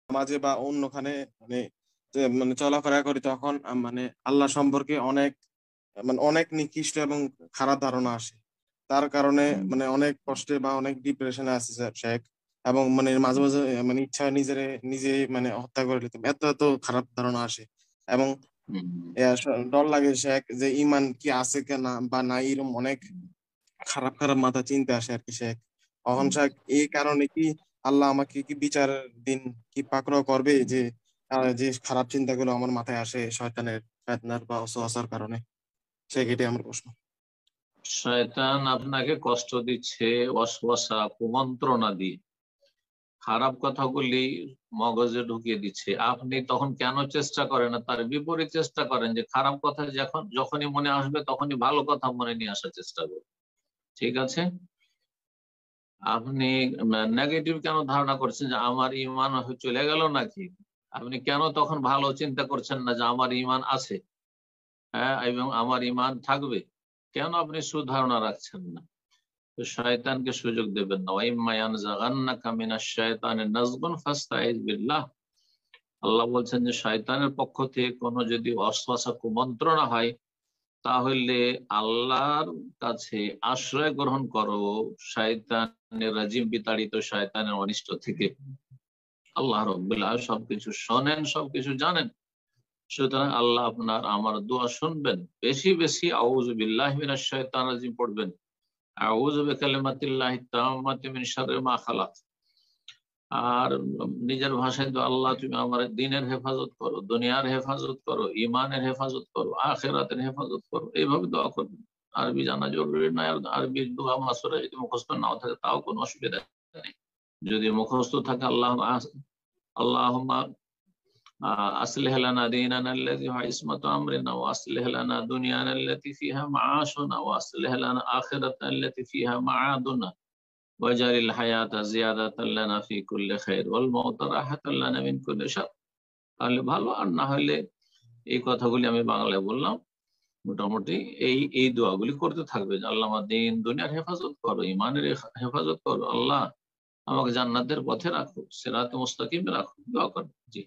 মাঝে বা অন্যখানে মানে মানে চলাফেরা করি, তখন মানে আল্লাহ সম্পর্কে অনেক মানে অনেক নিকৃষ্ট এবং খারাপ ধারণা আসে। তার কারণে মানে অনেক কষ্টে বা অনেক ডিপ্রেশনে আছে শেখ। এবং মানে মাঝে মাঝে মানে ইচ্ছা হয় নিজে মানে হত্যা করে নিতাম, এত এত খারাপ ধারণা আসে। এবং ডর লাগে শেখ যে ইমান কি আছে কেনা বা না, এরকম অনেক খারাপ খারাপ মাথা চিন্তা আসে আর কি শেখ। অহন শেখ এই কারণে কি আল্লাহ আমাকে কি বিচারের দিন কি পাকড়াও করবে, যে যে খারাপ চিন্তাগুলো আমার মাথায় আসে শয়তানের ফেতনার বা ওয়াসওয়াসার কারণে? শেখ এটাই আমার প্রশ্ন। শয়তান আপনাকে কষ্ট দিচ্ছে ওয়াসওয়াসা কুমন্ত্রণা দিয়ে, খারাপ কথাগুলি মগজে ঢুকিয়ে দিচ্ছে। আপনি তখন কেন চেষ্টা করেন না তার বিপরীত চেষ্টা করেন, যে খারাপ কথা যখনই মনে আসবে তখনই ভালো কথা মনে নিয়ে আসার চেষ্টা করুন। ঠিক আছে? আপনি নেগেটিভ কেন ধারণা করছেন যে আমার ইমান চলে গেল নাকি? আপনি কেন তখন ভালো চিন্তা করছেন না যে আমার ইমান আছে, হ্যাঁ, এবং আমার ইমান থাকবে? কেন আপনি সুধারণা রাখছেন না? তো শয়তানকে সুযোগ দেবেন না। ওয়াইম্মা ইয়ানজাগান্নাকা মিনাশ শাইতানি নাজগুন ফাস্তাইজ বিল্লাহ। আল্লাহ বলছেন যে শয়তানের পক্ষ থেকে কোনো যদি ওয়াসওয়াসা কুমন্ত্রণা হয়, তাহলে আল্লাহর কাছে আশ্রয় গ্রহণ করো শয়তানের রাজিম বিতাড়িত শয়তানের অনিষ্ট থেকে। আল্লাহ রাব্বুল আলামিন সবকিছু শোনেন, সবকিছু জানেন। সুতরাং আল্লাহ আপনার আমার দোয়া শুনবেন। বেশি বেশি আউযু বিল্লাহি মিনাশ শাইতানির রাজিম পড়বেন। আউযু বিকালিমাতিল্লাহি তাম্মাতি মিন শাররি মা খালাক। আর নিজের ভাষায় তো আল্লাহ তুমি আমার দিনের হেফাজত করো, দুনিয়ার হেফাজত করো, ইমানের হেফাজত করো, আখিরাতের হেফাজত করো, এইভাবে দোয়া করবেন। আরবি জানা জরুরি নয়, আর আরবি দোয়া মাসুরা যদি মুখস্থ নাও থাকে তাও কোনো অসুবিধা নেই। যদি মুখস্থ থাকে আল্লাহুম্মা আসলিহ লানা দীনানা আল্লাযী হুয়া ইসমাতু আমরিনা ওয়া আসলিহ লানা দুনিয়ানা আল্লাতী ফিহা মাআশুনা ওয়া আসলিহ লানা আখিরাতানা আল্লাতী ফিহা মাআদুনা ওয়াজআলিল হায়াতা জিয়াদাতাল লানা ফি কুল্লি খাইর ওয়াল মাউতা রাহাতাল লানা মিন কুল্লি শার। তাহলে ভালো, আর না হলে এই কথাগুলি আমি বাংলায় বললাম, মোটামুটি এই এই দোয়াগুলি করতে থাকবে যে আল্লাহ আমার দিন দুনিয়ার হেফাজত করো, ইমানের হেফাজত করো, আল্লাহ আমাকে জান্নাতের পথে রাখো, সিরাতে মুস্তাকিমে রাখো, দোয়া করো। জি।